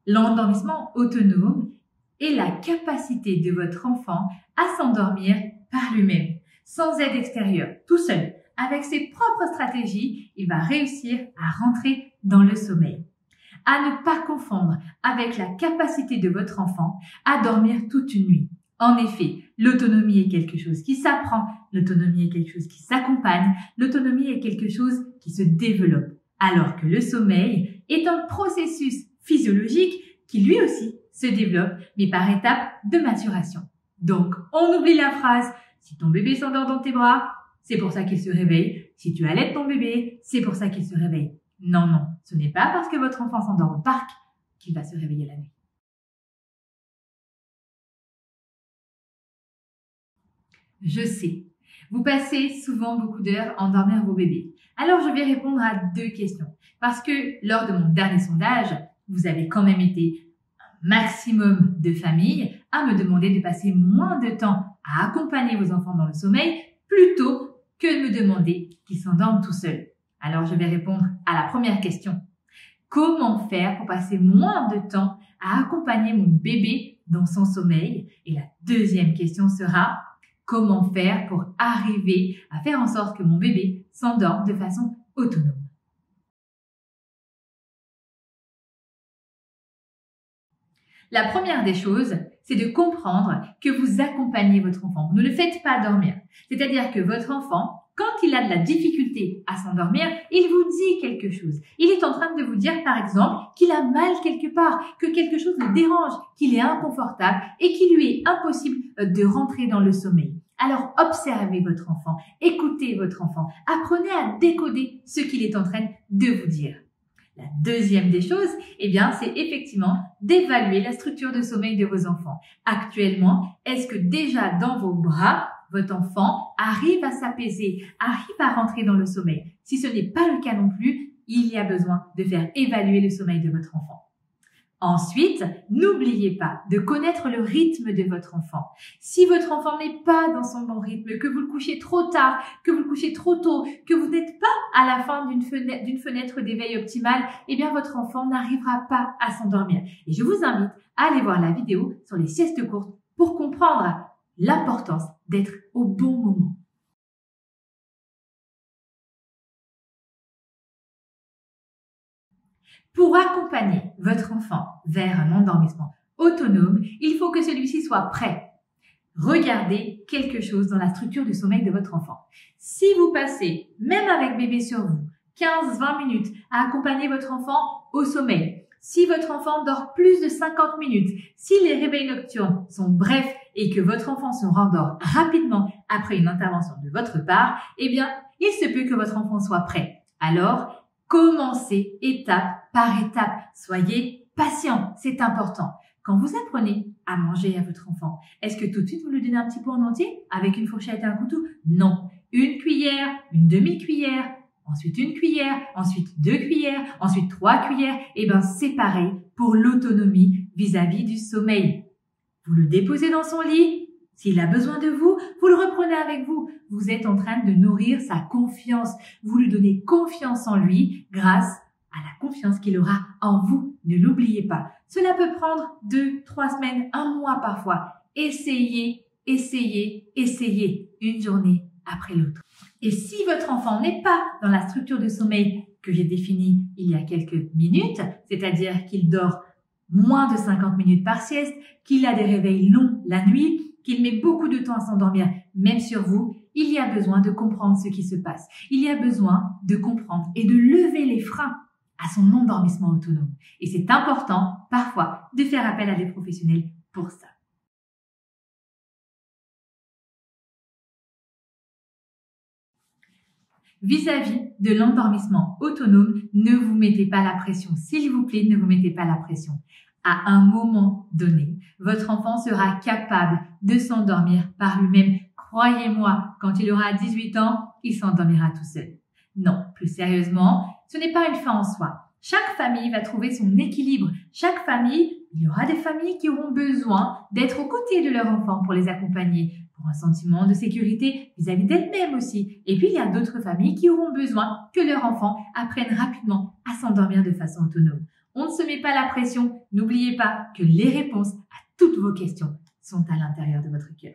L'endormissement autonome est la capacité de votre enfant à s'endormir par lui-même, sans aide extérieure, tout seul. Avec ses propres stratégies, il va réussir à rentrer dans le sommeil. À ne pas confondre avec la capacité de votre enfant à dormir toute une nuit. En effet, l'autonomie est quelque chose qui s'apprend, l'autonomie est quelque chose qui s'accompagne, l'autonomie est quelque chose qui se développe. Alors que le sommeil est un processus physiologique qui lui aussi se développe, mais par étapes de maturation. Donc, on oublie la phrase « si ton bébé s'endort dans tes bras, c'est pour ça qu'il se réveille. Si tu allaites ton bébé, c'est pour ça qu'il se réveille. » Non, non, ce n'est pas parce que votre enfant s'endort au parc qu'il va se réveiller la nuit. Je sais, vous passez souvent beaucoup d'heures à endormir vos bébés. Alors, je vais répondre à 2 questions. Parce que lors de mon dernier sondage, vous avez quand même été un maximum de familles à me demander de passer moins de temps à accompagner vos enfants dans le sommeil plutôt que de me demander qu'ils s'endorment tout seuls. Alors, je vais répondre à la première question. Comment faire pour passer moins de temps à accompagner mon bébé dans son sommeil? Et la deuxième question sera, comment faire pour arriver à faire en sorte que mon bébé s'endorme de façon autonome? La première des choses, c'est de comprendre que vous accompagnez votre enfant. Vous ne le faites pas dormir. C'est-à-dire que votre enfant, quand il a de la difficulté à s'endormir, il vous dit quelque chose. Il est en train de vous dire, par exemple, qu'il a mal quelque part, que quelque chose le dérange, qu'il est inconfortable et qu'il lui est impossible de rentrer dans le sommeil. Alors, observez votre enfant, écoutez votre enfant, apprenez à décoder ce qu'il est en train de vous dire. La deuxième des choses, c'est effectivement d'évaluer la structure de sommeil de vos enfants. Actuellement, est-ce que déjà dans vos bras, votre enfant arrive à s'apaiser, arrive à rentrer dans le sommeil? Si ce n'est pas le cas non plus, il y a besoin de faire évaluer le sommeil de votre enfant. Ensuite, n'oubliez pas de connaître le rythme de votre enfant. Si votre enfant n'est pas dans son bon rythme, que vous le couchez trop tard, que vous le couchez trop tôt, que vous n'êtes pas à la fin d'une fenêtre d'éveil optimale, votre enfant n'arrivera pas à s'endormir. Et je vous invite à aller voir la vidéo sur les siestes courtes pour comprendre l'importance d'être au bon moment. Pour accompagner votre enfant vers un endormissement autonome, il faut que celui-ci soit prêt. Regardez quelque chose dans la structure du sommeil de votre enfant. Si vous passez, même avec bébé sur vous, 15-20 minutes à accompagner votre enfant au sommeil, si votre enfant dort plus de 50 minutes, si les réveils nocturnes sont brefs et que votre enfant se rendort rapidement après une intervention de votre part, il se peut que votre enfant soit prêt. Alors, commencez étape par étape. Soyez patient, c'est important. Quand vous apprenez à manger à votre enfant, est-ce que tout de suite vous lui donnez un petit pot en entier avec une fourchette et un couteau? Non. Une cuillère, une demi-cuillère, ensuite une cuillère, ensuite 2 cuillères, ensuite 3 cuillères. C'est pareil pour l'autonomie vis-à-vis du sommeil. Vous le déposez dans son lit. S'il a besoin de vous, vous le reprenez avec vous. Vous êtes en train de nourrir sa confiance. Vous lui donnez confiance en lui grâce à la confiance qu'il aura en vous. Ne l'oubliez pas. Cela peut prendre 2-3 semaines, 1 mois parfois. Essayez, essayez, essayez, une journée après l'autre. Et si votre enfant n'est pas dans la structure de sommeil que j'ai définie il y a quelques minutes, c'est-à-dire qu'il dort moins de 50 minutes par sieste, qu'il a des réveils longs la nuit, qu'il met beaucoup de temps à s'endormir, même sur vous, il y a besoin de comprendre ce qui se passe. Il y a besoin de comprendre et de lever les freins à son endormissement autonome. Et c'est important, parfois, de faire appel à des professionnels pour ça. Vis-à-vis de l'endormissement autonome, ne vous mettez pas la pression. S'il vous plaît, ne vous mettez pas la pression. À un moment donné, votre enfant sera capable de s'endormir par lui-même. Croyez-moi, quand il aura 18 ans, il s'endormira tout seul. Non, plus sérieusement, ce n'est pas une fin en soi. Chaque famille va trouver son équilibre. Chaque famille, il y aura des familles qui auront besoin d'être aux côtés de leur enfant pour les accompagner, pour un sentiment de sécurité vis-à-vis d'elles-mêmes aussi. Et puis, il y a d'autres familles qui auront besoin que leur enfant apprenne rapidement à s'endormir de façon autonome. On ne se met pas la pression. N'oubliez pas que les réponses à toutes vos questions sont à l'intérieur de votre cœur.